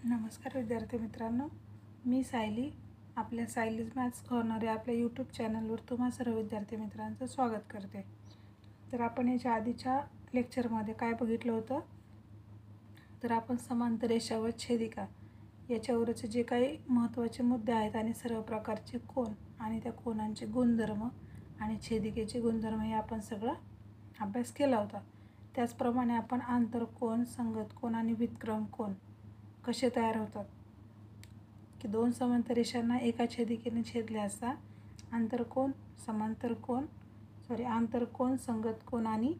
नमस्कार विद्यार्थी मित्रांनो, मी सायली. आपल्या सायलीज मॅथ्स कॉर्नर या आपल्या यूट्यूब चॅनलवर तुम्हा सर्व विद्यार्थी मित्रांचं स्वागत करते. तर आपण याच्या आधीच्या लेक्चरमध्ये काय बघितलं होतं, तर आपण समांतर रेषा व छेदिका याच्यावरचे जे काही महत्त्वाचे मुद्दे आहेत आणि सर्व प्रकारचे कोन आणि त्या कोनांचे गुणधर्म आणि छेदिकेचे गुणधर्म हे आपण सगळं अभ्यास केला होता. त्याचप्रमाणे आपण आंतरकोन, संगत कोन आणि व्युत्क्रम कोन कसे तयार होतात की दोन समांतर रेषांना एका छेदिकेने छेदले असता आंतरकोन, आंतरकोन, संगत कोन आणि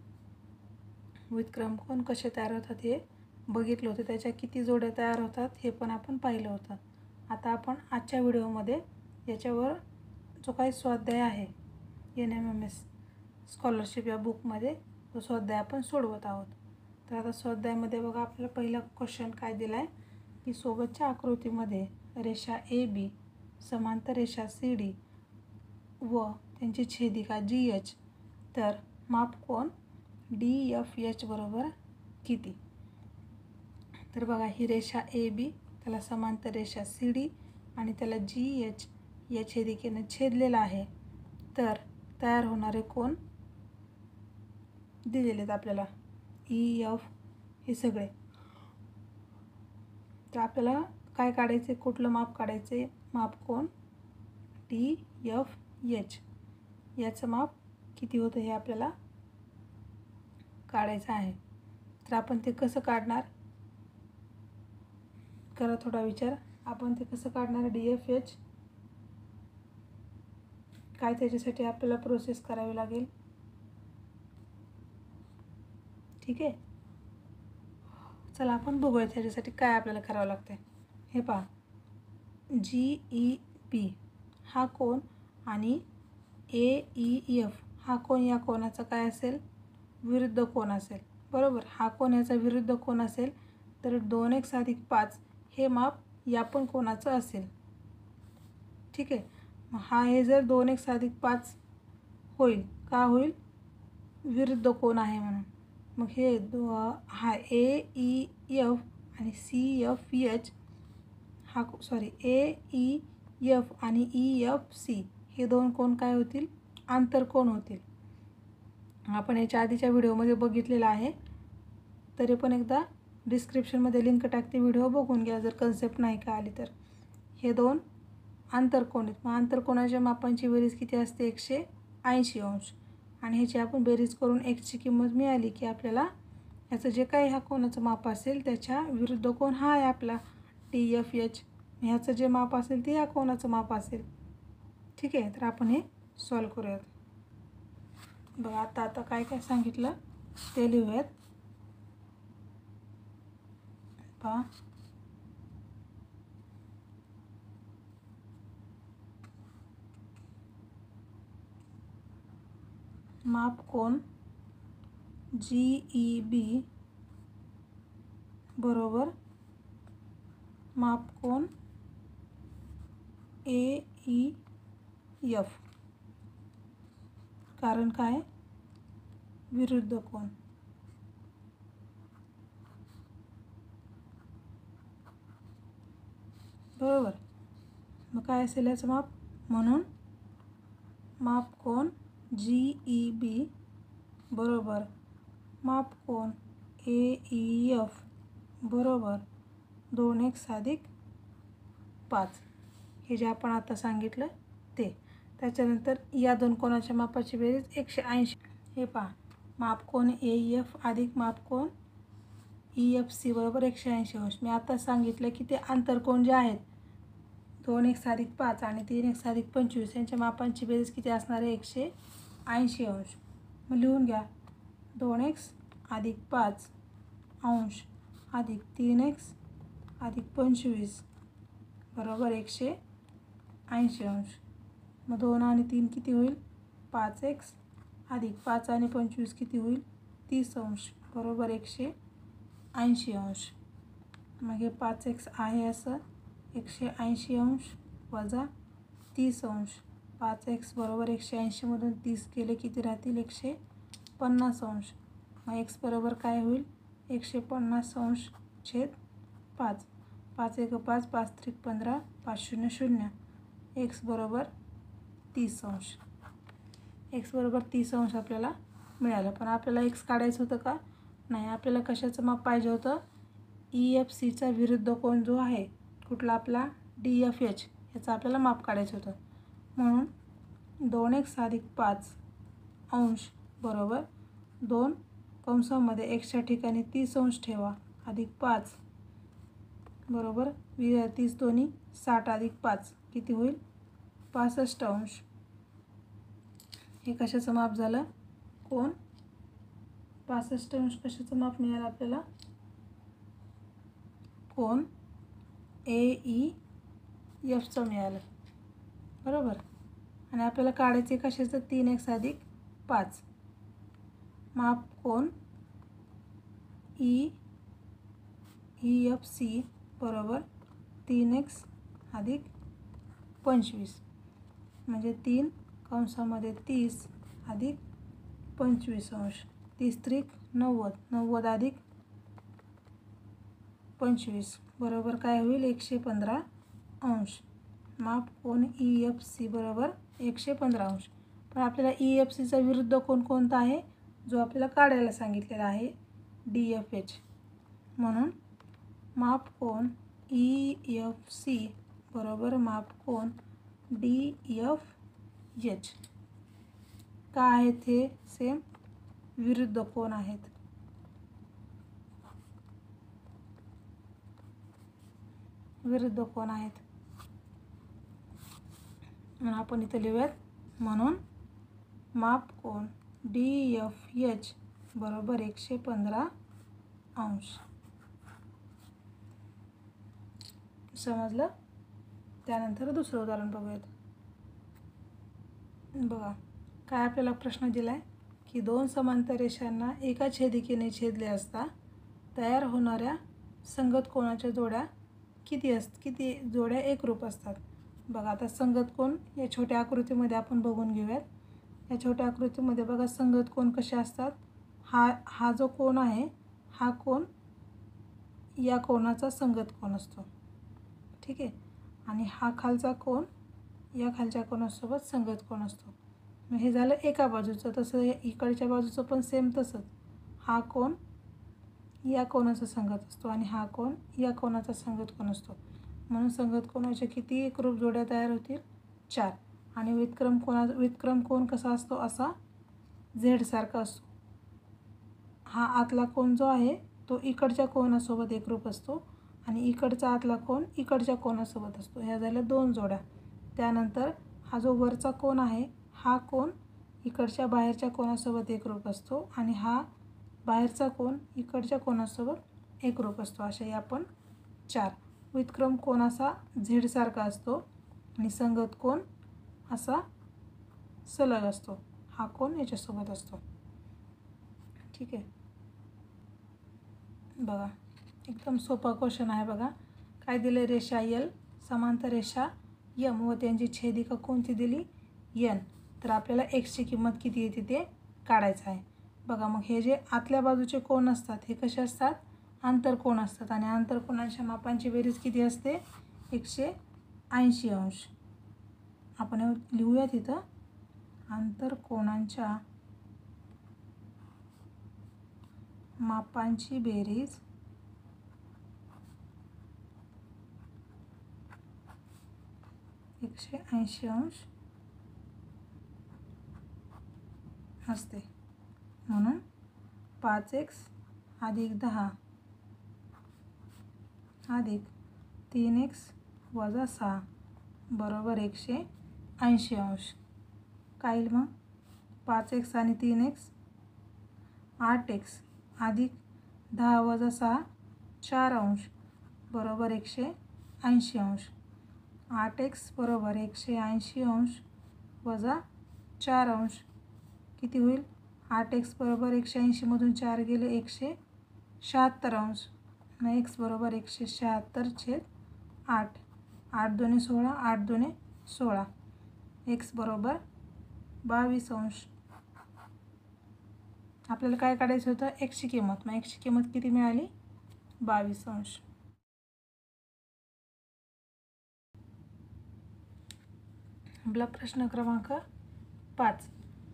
व्युत्क्रम कोन कसे तयार होतात हे बघितलं होतं. त्याच्या किती जोड्या तयार होतात हे पण आपण पाहिलं होतं. आता आपण आजच्या व्हिडिओमध्ये याच्यावर जो काही स्वाध्याय आहे NMMS स्कॉलरशिप या बुकमध्ये तो स्वाध्याय आपण सोडवत आहोत. तर आता स्वाध्यायामध्ये बघा, आपल्याला पहिला क्वेश्चन काय दिला आहे की सोबतच्या आकृतीमध्ये रेषा AB, समांतर रेषा CD व त्यांची छेदिका GH, तर मापकोन DFH बरोबर किती. तर बघा, ही रेषा AB, त्याला समांतर रेषा CD आणि त्याला GH या छेदिकेने छेदलेला आहे. तर तयार होणारे कोन दिलेले आहेत आपल्याला, EF हे सगळे. तर आपल्याला काय काढायचे, कुठलं माप काढायचे, मापकोन DFH याचं माप किती होतं हे आपल्याला काढायचं आहे. तर आपण ते कसं काढणार, करा थोडा विचार. आपण ते कसं काढणार DFH, काय त्याच्यासाठी आपल्याला प्रोसेस करावी लागेल. ठीक आहे, चला आपण बघूया त्याच्यासाठी काय आपल्याला करावं लागतं. हे पहा, GEB हा कोन आणि AEF हा कोन या कोनाचा काय असेल, विरुद्ध कोन असेल. बरोबर, हा कोन याचा विरुद्ध कोन असेल तर 2x+5 हे माप या पण कोनाचं असेल. ठीक आहे, मग हा हे जर 2x+5 होईल, का होईल, विरुद्ध कोन आहे म्हणून. मग हे हा AEF आणि CFH हा AEF आणि EFC हे दोन कोन काय होतील, आंतरकोन होतील. आपण याच्या आधीच्या व्हिडिओमध्ये बघितलेलं आहे. तरी पण एकदा डिस्क्रिप्शनमध्ये लिंक टाकते, व्हिडिओ बघून घ्या जर कन्सेप्ट नाही का आली तर. हे दोन आंतरकोन आहेत. मग आंतरकोनाच्या मापांची बेरीज किती असते, 180 अंश. आणि ह्याची आपण बेरीज करून एक्सची किंमत मिळाली की आपल्याला याचं जे काही ह्या कोनाचं माप असेल त्याच्या विरुद्ध कोन हा आहे आपला DFH. ह्याचं जे माप असेल ते या कोनाचं माप असेल. ठीक आहे, तर आपण हे सॉल्व करूयात. बघा, आता काय काय सांगितलं ते लिहूयात. पहा, मापकोन GEB बरोबर मापकोन AEF, कारण काय, विरुद्ध कोन. बरोबर, मग काय असेल याचं माप, म्हणून मापकोन GEB बरोबर मापकोन AEF बरोबर 2x+5 हे जे आपण आता सांगितलं ते. त्याच्यानंतर या दोन कोनाच्या मापाची बेरीज 180. हे पहा, मापकोन AEF अधिक मापकोन EFC बरोबर 180 अंश. मी आता सांगितलं की ते आंतरकोन जे आहेत 2x+5 आणि 3x+25 यांच्या मापांची बेरीज किती असणार आहे, 180 अंश. मग लिहून घ्या, 2x+5 अंश अधिक 3x+25 बरोबर 180 अंश. मग 2 आणि 3 किती होईल, 5x अधिक 5 आणि 25 किती होईल, 30 अंश बरोबर 180 अंश. मग हे 5x आहे असं 180 अंश वजा 30 अंश. 5x बरोबर 180 मधून 30 गेले किती राहतील, 150 अंश. मग x बरोबर काय होईल, 150 अंश छेद 5. 5 एक 5, 5 त्रिक 15, 5 शून्य 0. एक्स बरोबर 30 अंश. एक्स बरोबर 30 अंश आपल्याला मिळालं. पण आपल्याला एक्स काढायचं होतं का? नाही. आपल्याला कशाचं माप पाहिजे होतं? EFCचा विरुद्ध कोन जो आहे कुठला आपला DFH याचं आपल्याला माप काढायचं होतं. म्हणून 2x अधिक 5 अंश बरोबर 2 कंसामध्ये एक्सच्या ठिकाणी 30 अंश ठेवा अधिक 5 बरोबर 30 दोन्ही 60 अधिक 5 किती होईल? 65 अंश. हे कशाचं माप झालं? कोन 65 अंश कशाचं माप मिळालं आपल्याला? कोन AEFचं मिळालं बरोबर. आणि आपल्याला काढायचे कशाचं? 3x अधिक 5. माप कोन EFC बरोबर 3x अधिक 25 म्हणजे 3 कंसामध्ये 30 अधिक 25 अंश. 30 त्रिक 90, 90 अधिक 25 बरोबर काय होईल? 115 अंश. माप कोन EFC बरोबर 115 अंश. पण आपल्याला EFCचा विरुद्ध कोन कोणता आहे? जो आपल्याला काढायला सांगितलेला आहे DFH. म्हणून माप कोन EFC बरोबर माप कोन DFH. का आहेत हे? सेम विरुद्ध कोन आहेत. विरुद्ध कोन आहेत म्हणून आपण इथे लिहूयात. म्हणून माप कोन DFH बरोबर 115 अंश. समजलं? त्यानंतर दुसरं उदाहरण बघूयात. बघा काय आपल्याला प्रश्न दिला आहे की 2 समांतर रेषांना एका छेदिकेने छेदले असता तयार होणाऱ्या संगत कोनाच्या जोड्या किती जोड्या एकरूप असतात. बघा आता संगत कोन या छोट्या आकृतीमध्ये आपण बघून घेऊयात. या छोट्या आकृतीमध्ये बघा संगत कोन कसे असतात. हा जो कोन आहे हा कोन या कोनाचा संगत कोन असतो. ठीक आहे. आणि हा खालचा कोन या खालच्या कोनासोबत संगत कोन असतो. मग हे झालं एका बाजूचं. तसं इकडच्या बाजूचं पण सेम तसंच. हा कोन या कोनाचा संगत असतो आणि हा कोन या कोनाचा संगत कोन असतो. म्हणून संगत कोनाच्या किती एकरूप जोड्या तयार होतील? 4. आणि व्युत्क्रम कोन कसा असतो? असा झेड सारखा असतो. हा आतला कोन जो आहे तो इकडच्या कोनासोबत एकरूप असतो आणि इकडचा आतला कोन इकडच्या कोनासोबत असतो. ह्या झाल्या 2 जोड्या. त्यानंतर हा जो वरचा कोन आहे हा कोन इकडच्या बाहेरच्या कोनासोबत एकरूप असतो आणि हा बाहेरचा कोन इकडच्या कोनासोबत एकरूप असतो. अशा या पण 4. व्युत्क्रम कोन असा झेड सारखा असतो आणि संगत कोन असा सलग असतो. हा कोन याच्यासोबत असतो. ठीक आहे. बघा एकदम सोपा क्वेश्चन आहे. बघा काय दिले? रेषा L समांतर रेषा M व त्यांची छेदिका कोणती दिली? N. तर आपल्याला एक्सची किंमत किती येते ते काढायचं आहे. बघा मग हे जे आतल्या बाजूचे कोन असतात हे कसे असतात? आंतरकोन असतात आणि आंतरकोनांच्या मापांची बेरीज किती असते? 180 अंश. आपण लिहूया तिथं आंतरकोनांच्या मापांची बेरीज 180 अंश असते. म्हणून 5x अधिक 10 अधिक 3x वजा 6 बरोबर 180 अंश. काय येईल मग? 5x आणि 3x 8x अधिक 10 वजा 6 4 अंश बरोबर 180 अंश. 8x बरोबर 180 अंश वजा 4 अंश किती होईल? 8x बरोबर 180 मधून 4 गेले 176 अंश. मग x बरोबर 176/8. 8 दोन्ही 16, 8 दोन्ही 16. x बरोबर 22 अंश. आपल्याला काय काढायचं होतं? x ची किंमत. मग x ची किंमत किती मिळाली? 22 अंश. आपला प्रश्न क्रमांक 5.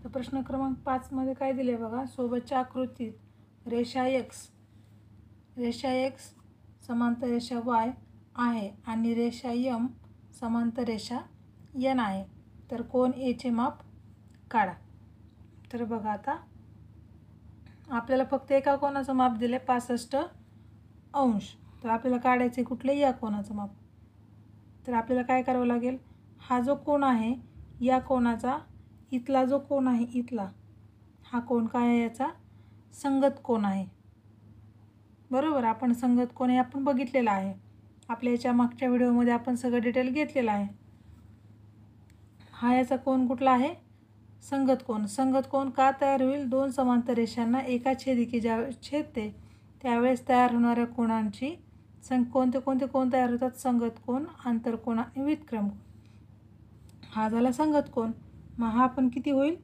तर प्रश्न क्रमांक 5 मध्ये काय दिले बघा, सोबतच्या आकृतीत रेषा x समांतर रेषा y आहे आणि रेषा m समांतर रेषा n आहे, तर कोन A चे माप काढा. तर बघा आता आपल्याला फक्त एका कोनाचं माप दिले 65 अंश. तर आपल्याला काढायचे कुठले, या कोनाचं माप. तर आपल्याला काय करावं लागेल, हा जो कोन आहे या कोनाचा इथला जो कोन आहे, इथला हा कोन काय आहे, याचा संगत कोन आहे. बरोबर, आपण संगत कोन हे आपण बघितलेला आहे. आपल्या याच्या मागच्या व्हिडिओमध्ये आपण सगळं डिटेल घेतलेलं आहे. हा याचा कोन कुठला आहे, संगत कोन. संगत कोन का तयार होईल, दोन समांतर रेषांना एका छेदिकी ज्यावेळेस छेदते त्यावेळेस तयार होणाऱ्या कोनांची कोणते कोणते कोन तयार होतात, संगत कोन, आंतरकोन आणि व्युत्क्रम कोन. हा झाला संगत कोन. मग हा पण किती होईल,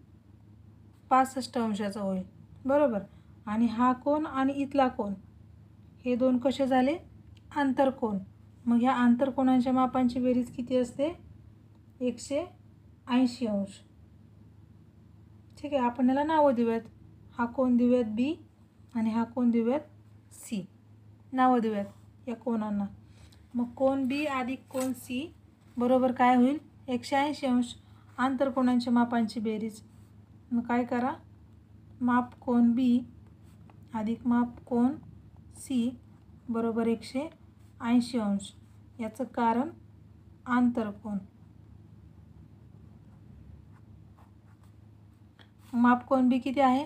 65 अंशाचा होईल. बरोबर, आणि हा कोन आणि इथला कोन हे दोन कसे झाले, आंतरकोन. मग ह्या आंतरकोनांच्या मापांची बेरीज किती असते, 180 अंश. ठीक आहे, आपण याला नावं देऊयात. हा कोन देऊयात B आणि हा कोन देऊयात C. नावं देऊयात या कोनांना. मग कोन B अधिक कोन C बरोबर काय होईल, 180 अंश. आंतरकोनांच्या मापांची बेरीज. मग काय करा, माप कोन B अधिक माप कोन C बरोबर 180 अंश. याचं कारण आंतरकोन. माप कोन B किती आहे,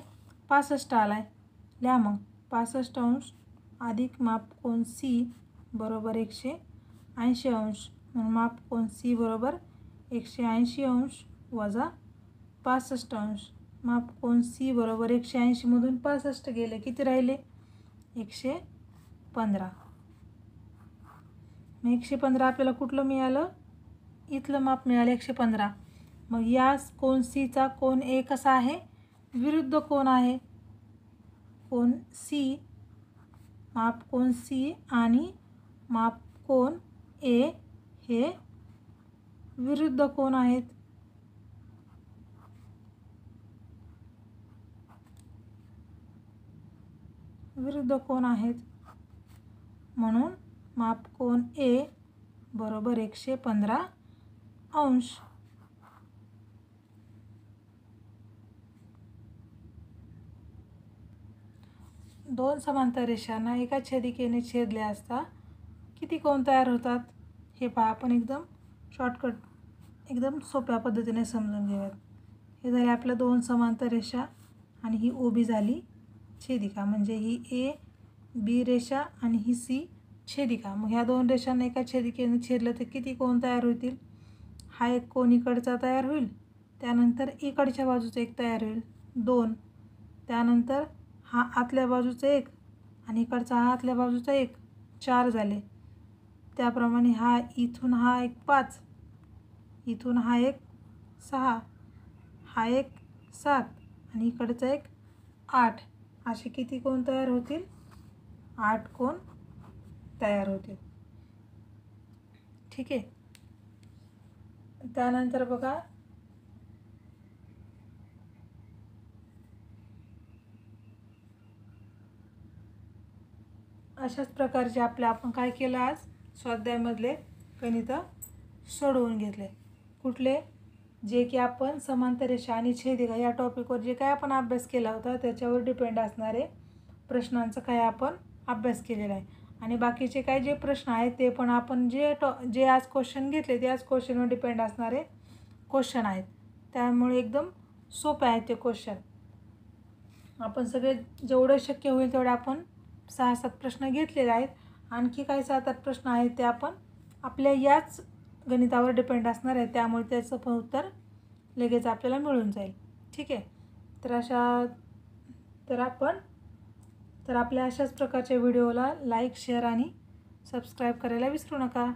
65 आलाय. लिहा मग, 65 अंश अधिक माप कोन C बरोबर 180 अंश. म्हणून माप कोन C बरोबर 180 अंश वजा 65 अंश. माप कोन C बरोबर 180 मधून 65 गेले, किती राहिले, 115. मग 115 आपल्याला कुठलं मिळालं, इथलं माप मिळालं 115. मग या कोन C चा कोन A कसा आहे, विरुद्ध कोन आहे. कोन C, माप कोन C आणि माप कोन A हे विरुद्ध कोन आहेत. विरुद्ध कोन आहेत, म्हणून माप कोन A बरोबर 115 अंश. दोन समांतर रेषांना एका छेदिकेने छेदले असता किती कोन तयार होतात, हे पहा. आपण एकदम शॉर्टकट, एकदम सोप्या पद्धतीने समजून घेऊयात. हे झाले आपल्या दोन समांतर रेषा आणि ही OB झाली छेदिका, म्हणजे ही AB रेषा आणि ही C छेदिका. मग ह्या दोन रेषांना एका छेदिकेने छेदलं तर किती कोन तयार होतील, हा एक कोन इकडचा तयार होईल, त्यानंतर इकडच्या बाजूचा एक तयार होईल 2, त्यानंतर हा आतल्या बाजूचा एक आणि इकडचा हा आतल्या बाजूचा एक, 4 झाले. त्याप्रमाणे हा इथून हा एक 5, इथून हा एक 6, हा एक 7 आणि इकडचा एक 8. असे किती कोन तयार होतील, 8 कोन तयार होतील. ठीक आहे. त्यानंतर बघा, अशाच प्रकारचे आपण काय केलं, आज स्वाध्यायामधले गणित सोडवून घेतले. कुठले, जे की आपण समांतर रेषा आणि छेदिका या टॉपिकवर जे काय आपण अभ्यास केला होता त्याच्यावर डिपेंड असणारे प्रश्नांचा काय आपण अभ्यास केलेला आहे. आणि बाकीचे काय जे प्रश्न आहेत ते पण आपण जे आज क्वेश्चन घेतले ते आज क्वेश्चनवर डिपेंड असणारे क्वेश्चन आहेत. त्यामुळे एकदम सोपे आहेत ते क्वेश्चन. आपण सगळे जेवढं शक्य होईल तेवढे आपण 6-7 प्रश्न घेतलेले आहेत. आणखी काही 7-8 प्रश्न आहेत ते आपण आपल्या याच गणितावर डिपेंड असणार आहे, त्यामुळे त्याचं पण उत्तर लगेच आपल्याला मिळून जाईल. ठीक आहे. तर आपल्या अशाच प्रकारच्या व्हिडिओला लाईक, शेअर आणि सबस्क्राईब करायला विसरू नका.